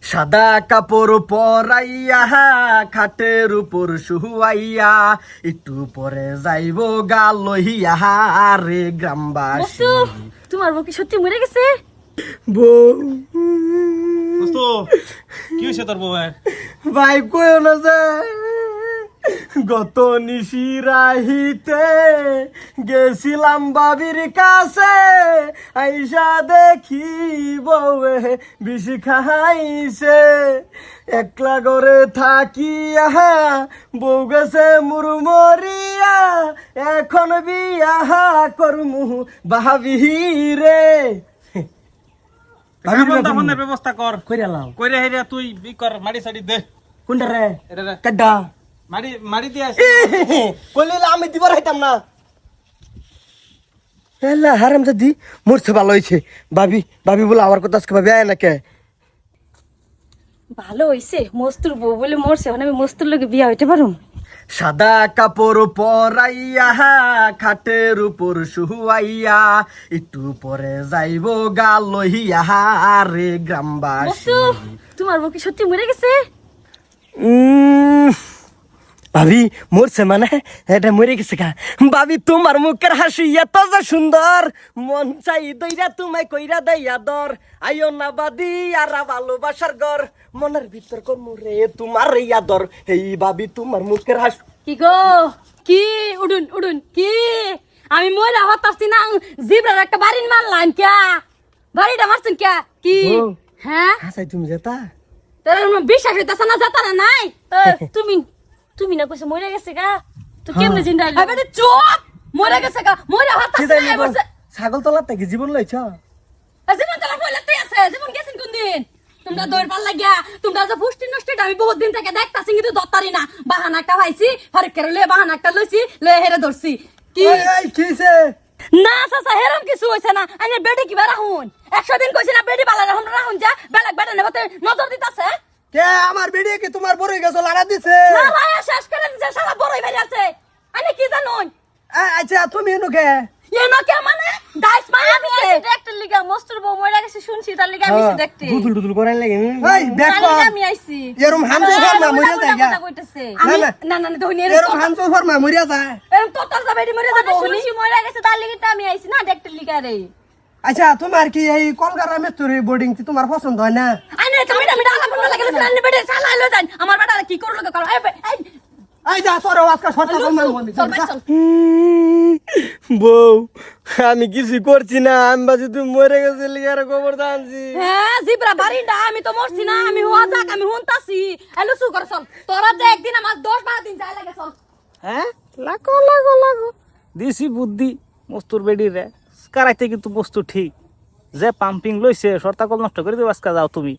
সাদা কাপড় পরাইয়া খাটের উপর শুয়াইয়া একটু পরে যাইব গা লইয়া রে গ্রামবাসী। তোমার বউ কি সত্যি মরে গেছে? বউ কি হয়েছে তোর বউয়ের? ভাই কইও না যে গত নিশিরাহিতে গেছিলাম বাবির কাছে, আইসা দেখি বউয়ে বিষ খাইছে। একলা করে থাকিয়া বউ গেছে মুরমরিয়া, এখন বিয়া করমু ভাবি রে। ফোনের ব্যবস্থা কর, কইরালাম কইরে হেরে তুই ই কর, মাটি সাড়ি দে। কোনটা রে? এটা রে, কাড্ডা মাটি মাটি দিয়ে আসি। কইলে আমি দিবার হইতাম না। এলা হারাম দাদি মরছে, ভালো হয়েছে। ভাবি ভাবি বলে আমার কথা আজকে ভাবি আয় না কে? ভালো হইছে, মস্তুর বউ বলে মরছে, এখন আমি মস্তুর লোকে বিয়া হইতে পারুম। সাদা কাপড় পরাইয়া খাটের উপর শুয়াইয়া একটু পরে যাইব গা লইয়া রে গ্রামবাসী। মস্তু, তোমার বউ কি সত্যি মরে গেছে? ভাবি মরছে মানে এটা মরে গেছে গা। ভাবি তোমার মুখের হাসি এত যে সুন্দর, মন চাই দইরা তোমায় কইরা দেয়া দর। আইও না বাদি আর ভালোবাসার গর, মনের ভিতর কোন রে তোমার ইয়াদর। এই ভাবি তোমার মুখের হাসি। কি গো, কি উডুন উডুন কি? আমি মরে হতাছি না, জিবরার একটা বাড়ির মারলাম ক্যা? বাড়িটা মারছেন ক্যা? কি ও। হ্যাঁ হাসাই তুমি যেতা তোর বিশ্বাস হইতাছে না, যেতা না নাই? তুমি তুমি না কইছো মরে গেছে গা, তো কেমনে জিন্দা হইলো? আবে চুপ, মরে গেছে গা, মরে হতাছি না বলছে। ছাগল তলার থেকে জীবন লইছ? জীবন তোলা কইলাতেই আছে, জীবন গেছেন কোন দিন? তোমরা দৌড় পাল্লা গিয়া, তোমরা যে পুষ্টি নষ্টিটা আমি বহুত দিন থেকে দেখতাছি, কিন্তু ধরতারি না। বাহানা একটা পাইছি, হরেকের লয়ে বাহানা একটা লইছি, লয়ে হেরে ধরছি। কি এই কিছে? না চাচা, হেরম কিছু হইছে না। আইনের বেডি কিবা রাহুন, 100 দিন কইছি না বেডি বালা রাহুন রাহুন, যা বেলাক বেডা নেবতে নজর দিতাছে। কে আমার ভিডিও কি তোমার বড় গেছ লাগা দিছে? না লায়া শেষ করে দিছে, সারা বড়ই বেরিয়ে আছে। আইনে কি জানুন? আচ্ছা তুমি এনো কে? এনো কে মানে দাইস মারা দিছে। দেখতে লিগা মস্তুর বউ মরে গেছে শুনছি, তার লিগা আমি দেখতে দুদুল দুদুল করাই লাগে। এই বেক তার লিগা আমি আইছি। এরম হামজো ফরমা মরিয়া যায় গা। আমি না না ধনি এরম হামজো ফরমা মরিয়া যায়। এরম তোর যাবে মরে যাবে, শুনছি মরে গেছে, তার লিগা আমি আইছি না দেখতে লিগা রে। আচ্ছা তোমার কি এই কলকাতা মেস্তুরি বোর্ডিং কি তোমার পছন্দ হয় না? আইনে তুমি মিটা আলা বন্ধ লাগে না, আইনে বেডে চালা লই যান। আমার বেটা কি করলো কে করো? এই এই যা তোর আজকে সরটা কম মারবো। চল ভাই চল। বউ আমি কিছু করছি না, আমি বাজে তুমি মরে গেছে লিগার খবর জানছি। হ্যাঁ জিবরা বাড়িটা আমি তো মরছি না, আমি হওয়া যাক আমি হুনতাছি। এলো সু কর চল, তোরা যে একদিন আমার 10-12 দিন যায় লাগে চল। হ্যাঁ লাগো লাগো লাগো দিছি বুদ্ধি মস্তুর বেডি রে কারাইতে, কিন্তু মস্তু ঠিক যে পাম্পিং লইছে শর্তা কল নষ্ট করে দেব। আজকে যাও তুমি।